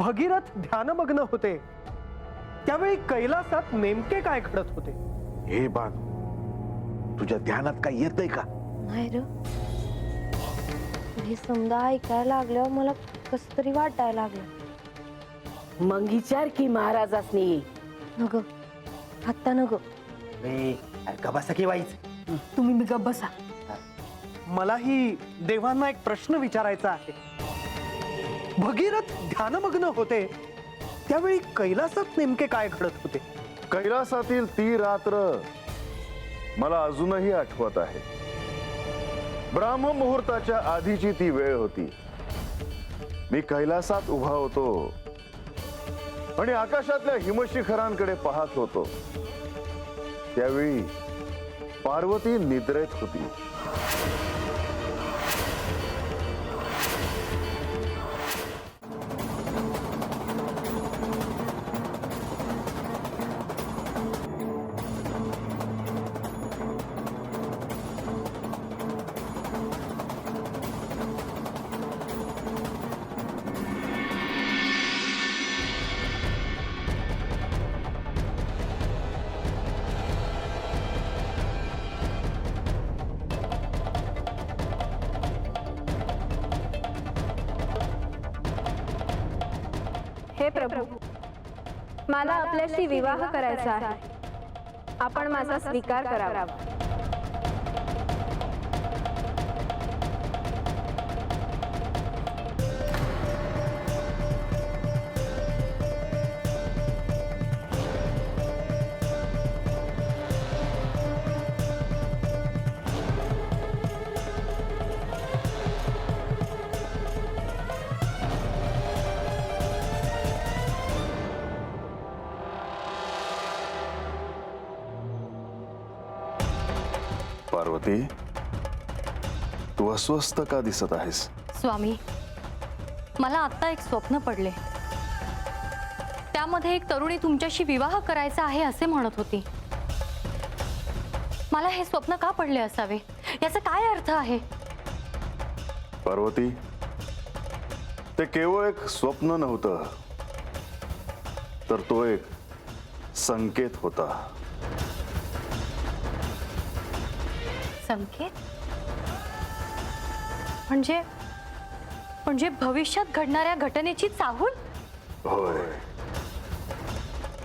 भगीरथ ध्यानमग्न होते त्यावेळी कैलासात नेमके काय घडत होते? हे बाग तुझ्या ध्यानात काय येतंय का? नाही र, हे समजा ऐकायला लागल्यावर मला कसं तरी वाटायला लागलं. मग विचार की महाराजासनी. नग आत्ता नग, बसा की वाईच. तुम्ही बी गप्प बसा. मलाही देवांना एक प्रश्न विचारायचा आहे. भगीरथ ध्यानमग्न होते त्यावेळी कैलासात नेमके काय घडत होते? कैलासातील ती रात्र मला अजूनही आठवत आहे. ब्राह्म मुहूर्ताच्या आधीची ती वेळ होती. मी कैलासात उभा होतो आणि आकाशातल्या हिमशिखरांकडे पाहत होतो. त्यावेळी पार्वती निद्रेत होती. हे प्रभू, मला आपल्याशी विवाह करायचा आहे. आपण माझा स्वीकार करावा. पार्वती, तू अस्वस्थ का दिसत आहेस? स्वामी, मला आता एक स्वप्न पडले. त्यामध्ये एक तरुणी तुमच्याशी विवाह करायचा आहे असे म्हणत होती. मला हे स्वप्न का पडले असावे, याचा काय अर्थ आहे? पार्वती, ते केवळ एक स्वप्न नव्हतं, तर तो एक संकेत होता. संकेत म्हणजे म्हणजे भविष्यात घडणाऱ्या घटनेची चाहूल? होय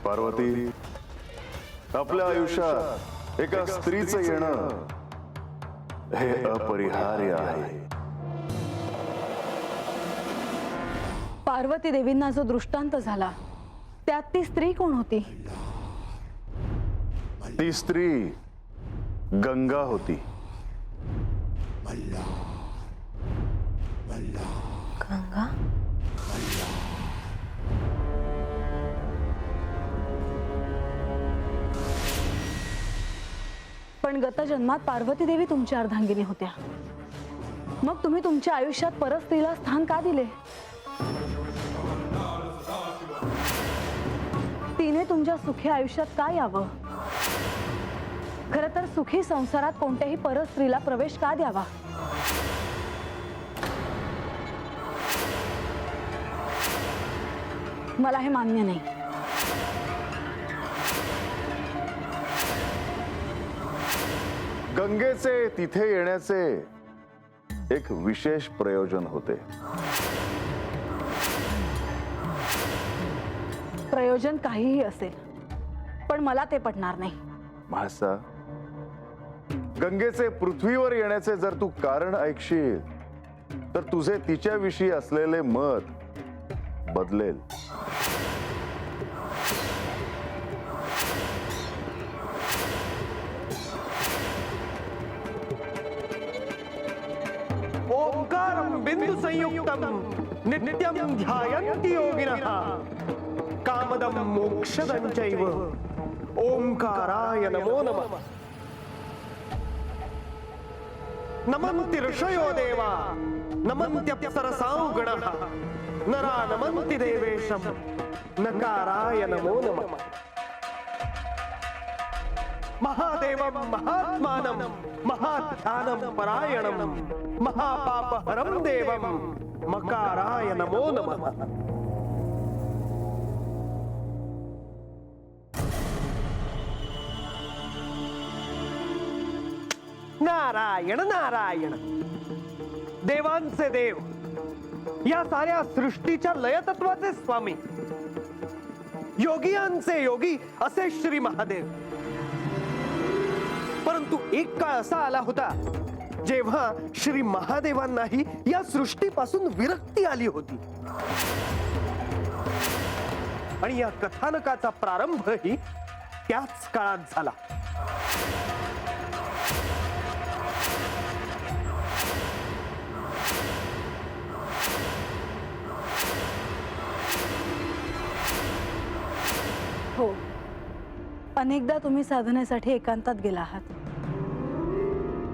पार्वती, आपल्या आयुष्यात एका स्त्रीचं येणं हे अपरिहार्य आहे. पार्वती देवींना जो दृष्टांत झाला त्यात ती स्त्री कोण होती? ती स्त्री गंगा होती. गंगा? पण गत जन्मात पार्वती देवी तुमच्या अर्धांगिनी होत्या. मग तुम्ही तुमच्या आयुष्यात परत स्त्रीला स्थान का दिले? तिने तुमच्या सुखी आयुष्यात का यावं? खरं तर सुखी संसारात कोणत्याही परत स्त्रीला प्रवेश का द्यावा? मला हे मान्य नाही. गंगेचे तिथे येण्याचे एक विशेष प्रयोजन होते. प्रयोजन काहीही असेल, पण मला ते पटणार नाही. म्हासा, गंगेचे पृथ्वीवर येण्याचे जर तू कारण ऐकशील तर तुझे तिच्याविषयी असलेले मत बदलेल. ओंकारं बिंदु संयुक्तं नित्यं ध्यायन्ति योगिनः कामदं मोक्षदं चैव ओंकाराय नमो नमः. नमन्ति ऋषयो देवा नमन्त्यप्सरसां गणः नरा नमन्ति देवेशं नकाराय नमो नमः. महादेवं महात्मानं महाध्यानं परायणं महापापहरं देवं मकाराय नमो नमः. नारायण नारायण. देवांचे देव, या साऱ्या सृष्टीच्या लयतत्वाचे स्वामी, योगियांचे योगी असे श्री महादेव. परंतु एक काळ असा आला होता जेव्हा श्री महादेवांनाही या सृष्टीपासून विरक्ती आली होती. आणि या कथानकाचा प्रारंभही त्याच काळात झाला. हो, अनेकदा तुम्ही साधनेसाठी एकांतात गेला आहात.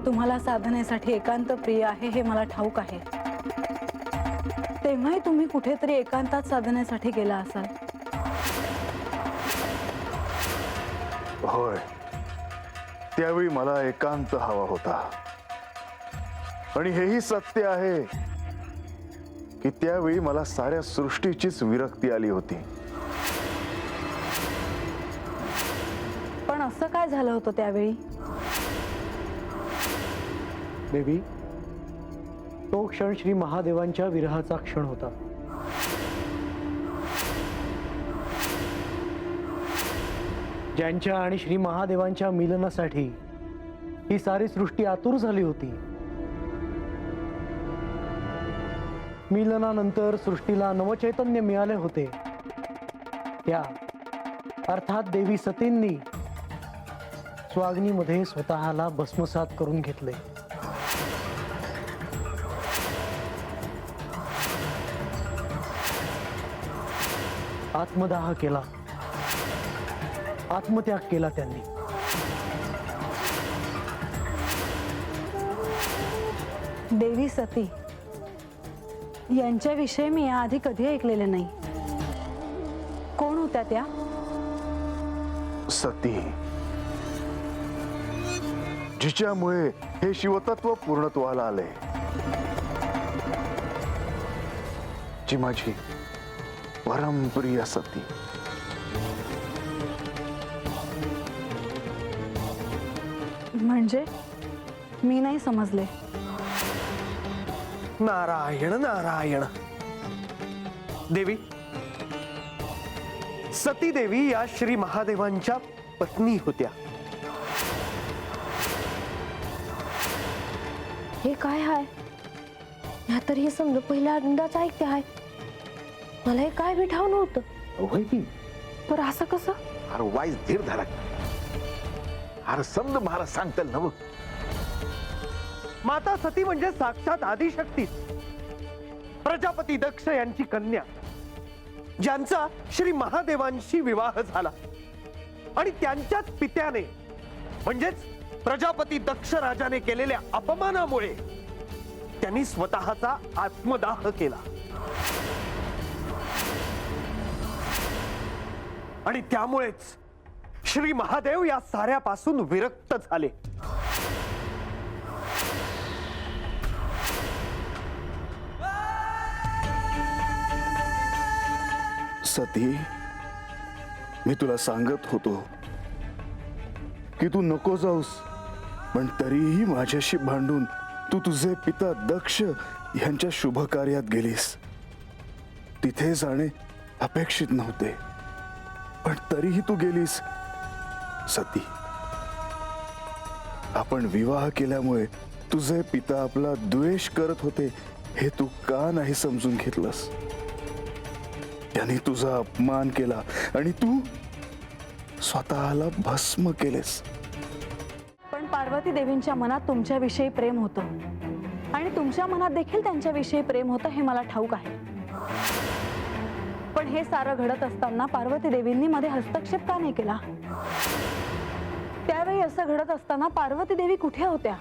तुम्हाला साधनेसाठी एकांत प्रिय आहे हे मला ठाऊक आहे. तेव्हाही तुम्ही कुठेतरी एकांतात साधनेसाठी गेला असाल. होय, त्यावेळी मला एकांत हवा होता. आणि हेही सत्य आहे की त्यावेळी मला साऱ्या सृष्टीचीच विरक्ती आली होती. पण असं काय झालं होतं त्यावेळी? बेबी, तो क्षण श्री महादेवांच्या विरहाचा क्षण होता. ज्यांच्या आणि श्री महादेवांच्या मिलनासाठी ही सारी सृष्टी आतुर झाली होती. मिलनानंतर सृष्टीला नवचैतन्य मिळाले होते. त्या अर्थात देवी सतींनी स्वाग्नीमध्ये स्वतःला भस्मसात करून घेतले. आत्मदाह केला, आत्मत्याग केला त्यांनी. देवी सती यांच्याविषयी मी याआधी कधी ऐकलेले नाही. कोण होत्या त्या? सती, जिच्यामुळे हे शिवतत्व पूर्णत्वाला आले. जी माझी परमप्रिय सती. म्हणजे मी नाही समजले. नारायण नारायण. देवी, सती देवी या श्री महादेवांच्या पत्नी होत्या. हे काय हाय? ह्या तर हे समजा पहिल्यांदाच ऐकते हाय. मला हे काय बी ठाव नव्हतं. होय की पर असं कसं? अरे वाईस धीर धरा. अरे समज महाराज सांगतील नव. माता सती म्हणजे साक्षात आदिशक्ती, प्रजापती दक्ष यांची कन्या, ज्यांचा श्री महादेवांशी विवाह झाला. आणि त्यांच्याच पित्याने म्हणजेच प्रजापती दक्ष राजाने केलेल्या अपमानामुळे त्यांनी स्वतःचा आत्मदाह केला. आणि त्यामुळेच श्री महादेव या साऱ्यापासून विरक्त झाले. सती, मी तुला सांगत होतो की तू नको जाऊस, पण तरीही माझ्याशी भांडून तू तुझे पिता दक्ष यांच्या शुभ कार्यात गेलीस. तिथे जाणे अपेक्षित नव्हते, पण तरीही तू गेलीस. सती, आपण विवाह केल्यामुळे तुझे पिता आपला द्वेष करत होते हे तू का नाही समजून घेतलंस? त्यांनी तुझा अपमान केला आणि तू स्वतःला भस्म केलेस. पण पार्वती देवींच्या मनात तुमच्याविषयी प्रेम होतं आणि तुमच्या मनात देखील त्यांच्याविषयी प्रेम होतं हे मला ठाऊक आहे. पण हे सारं घडत असताना पार्वती देवींनी मध्ये हस्तक्षेप का नाही केला? त्यावेळी असं घडत असताना पार्वती देवी कुठे होत्या?